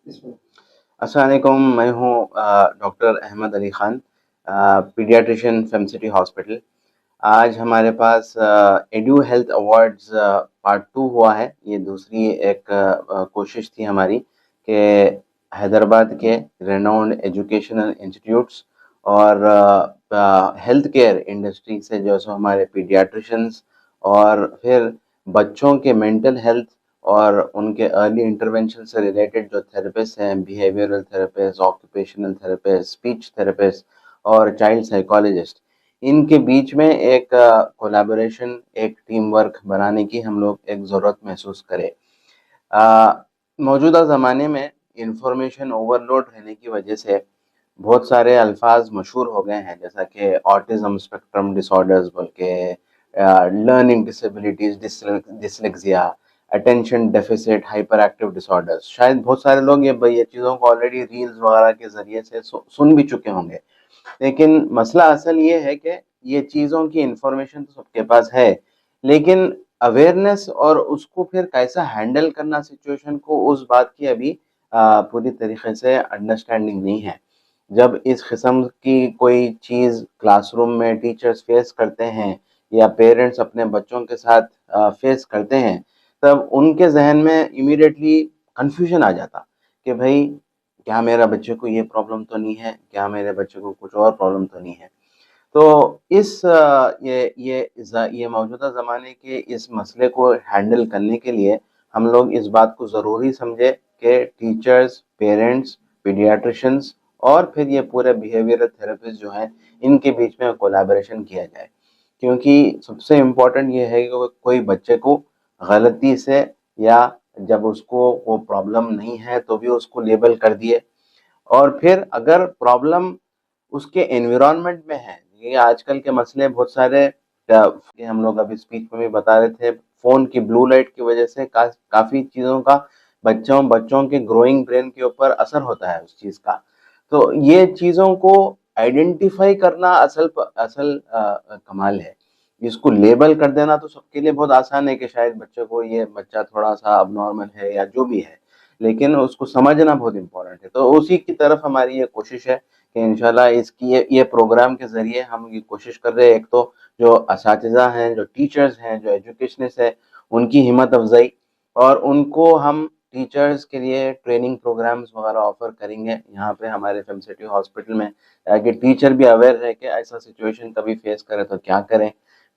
अस्सलाम वालेकुम। मैं हूँ डॉक्टर अहमद अली ख़ान, पीडियाट्रिशियन फेमसिटी हॉस्पिटल। आज हमारे पास एडू हेल्थ अवार्ड्स पार्ट 2 हुआ है। ये दूसरी एक कोशिश थी हमारी कि हैदराबाद के रेनाउंड एजुकेशनल इंस्टीट्यूट्स और हेल्थ केयर इंडस्ट्री से जो सो हमारे पीडियाट्रिशियंस और फिर बच्चों के मेंटल हेल्थ और उनके अर्ली इंटरवेंशन से रिलेटेड जो थेरेपिस्ट हैं, behavioural therapist, occupational therapist, speech therapist और चाइल्ड साइकोलॉजिस्ट, इनके बीच में एक कोलैबोरेशन, एक टीम वर्क बनाने की हम लोग एक ज़रूरत महसूस करें। मौजूदा ज़माने में इंफॉर्मेशन ओवरलोड रहने की वजह से बहुत सारे अल्फाज मशहूर हो गए हैं, जैसा कि ऑटिज्म स्पेक्ट्रम डिसऑर्डर्स बोल के, learning disabilities, dyslexia, attention deficit hyper active disorders. शायद बहुत सारे लोग ये चीज़ों को ऑलरेडी रील्स वगैरह के ज़रिए से सुन भी चुके होंगे। लेकिन मसला असल ये है कि ये चीज़ों की इंफॉर्मेशन तो सबके पास है, लेकिन अवेयरनेस और उसको फिर कैसा हैंडल करना सिचुएशन को, उस बात की अभी पूरी तरीके से अंडरस्टैंडिंग नहीं है। जब इस किस्म की कोई चीज़ क्लासरूम में टीचर्स फेस करते हैं या पेरेंट्स अपने बच्चों के साथ फेस करते हैं, तब उनके जहन में इमीडिएटली कंफ्यूजन आ जाता कि भाई, क्या मेरा बच्चे को ये प्रॉब्लम तो नहीं है, क्या मेरे बच्चे को कुछ और प्रॉब्लम तो नहीं है। तो ये मौजूदा ज़माने के इस मसले को हैंडल करने के लिए हम लोग इस बात को ज़रूरी समझे कि टीचर्स, पेरेंट्स, पीडियाट्रिशियंस और फिर ये पूरे बिहेवियरल थेरेपिस्ट जो हैं, इनके बीच में कोलैबोरेशन किया जाए। क्योंकि सबसे इम्पोर्टेंट ये है कि कोई बच्चे को गलती से या जब उसको वो प्रॉब्लम नहीं है तो भी उसको लेबल कर दिए, और फिर अगर प्रॉब्लम उसके एनवायरनमेंट में है, ये आजकल के मसले बहुत सारे कि हम लोग अभी स्पीच में भी बता रहे थे, फ़ोन की ब्लू लाइट की वजह से काफ़ी चीज़ों का बच्चों बच्चों के ग्रोइंग ब्रेन के ऊपर असर होता है उस चीज़ का। तो ये चीज़ों को आइडेंटिफ़ाई करना असल कमाल है। इसको लेबल कर देना तो सबके लिए बहुत आसान है कि शायद बच्चे को ये बच्चा थोड़ा-सा अबनॉर्मल है या जो भी है, लेकिन उसको समझना बहुत इम्पोर्टेंट है। तो उसी की तरफ हमारी ये कोशिश है कि इंशाल्लाह इसकी ये प्रोग्राम के ज़रिए हम ये कोशिश कर रहे हैं, एक तो जो असातिज़ा हैं, जो टीचर्स हैं, जो एजुकेशनिस्ट हैं, उनकी हिम्मत अफ़ज़ाई, और उनको हम टीचर्स के लिए ट्रेनिंग प्रोग्राम्स वगैरह ऑफ़र करेंगे यहाँ पे हमारे फेमसिटी हॉस्पिटल में, ताकि टीचर भी अवेयर रहे कि ऐसा सिचुएशन कभी फेस करें तो क्या करें।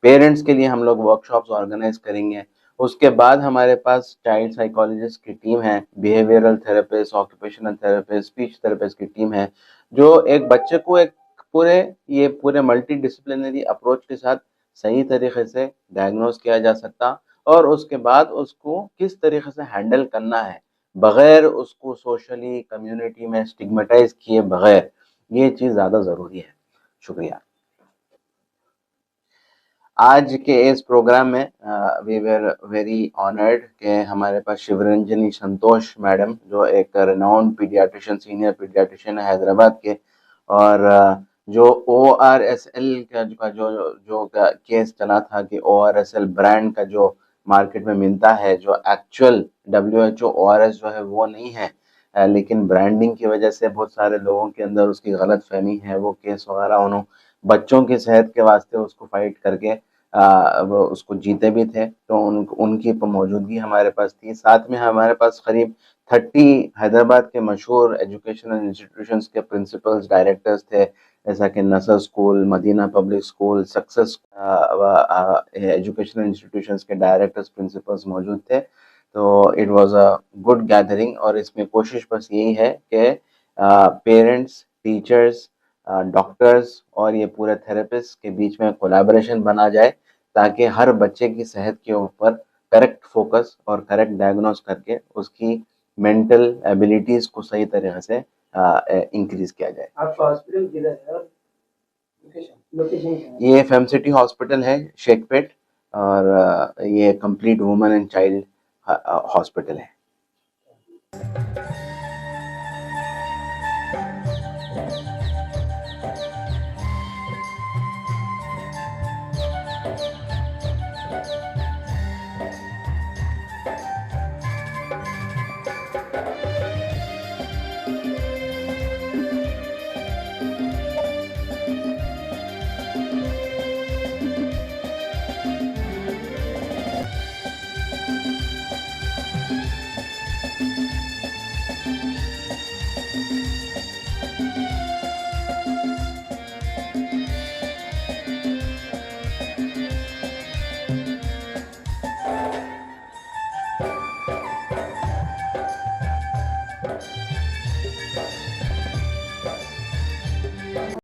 पेरेंट्स के लिए हम लोग वर्कशॉप्स ऑर्गेनाइज़ करेंगे। उसके बाद हमारे पास चाइल्ड साइकोलॉजिस्ट की टीम है, behavioural therapist, occupational therapist, speech therapist की टीम है, जो एक बच्चे को एक पूरे मल्टी डिसिप्लिनरी अप्रोच के साथ सही तरीके से डायग्नोज किया जा सकता, और उसके बाद उसको किस तरीके से हैंडल करना है, बगैर उसको सोशली कम्युनिटी में स्टिग्मेटाइज किए बगैर, ये चीज़ ज़्यादा ज़रूरी है। शुक्रिया। आज के इस प्रोग्राम में वी वर वेरी ऑनर्ड कि हमारे पास शिवरंजनी संतोष मैडम, जो एक रिनाउंड पीडियाट्रिशियन, सीनियर पीडियाट्रिशियन है हैदराबाद के, और जो ORSL का जो केस चला था कि ORSL ब्रांड का जो मार्केट में मिलता है, जो एक्चुअल WHO ORS जो है वो नहीं है, लेकिन ब्रांडिंग की वजह से बहुत सारे लोगों के अंदर उसकी गलत फहमी है। वो केस वगैरह उन्होंने बच्चों की सेहत के वास्ते उसको फाइट करके वो उसको जीते भी थे। तो उनकी मौजूदगी हमारे पास थी। साथ में हमारे पास करीब 30 हैदराबाद के मशहूर एजुकेशनल इंस्टीट्यूशंस के प्रिंसिपल्स, डायरेक्टर्स थे, जैसा कि Nasr school, Madina public school, success educational institutions के डायरेक्टर्स, प्रिंसिपल्स मौजूद थे। तो it was a good gathering, और इसमें कोशिश बस यही है कि पेरेंट्स, टीचर्स, डॉक्टर्स और ये पूरे थेरेपिस्ट के बीच में कोलैबोरेशन बना जाए, ताकि हर बच्चे की सेहत के ऊपर करेक्ट फोकस और करेक्ट डायग्नोस करके उसकी मेंटल एबिलिटीज को सही तरीके से इंक्रीज किया जाए। आपका हॉस्पिटल किधर है और लोकेशन क्या है? ये फेमसिटी हॉस्पिटल है, शेखपेट, और ये complete women and child hospital है।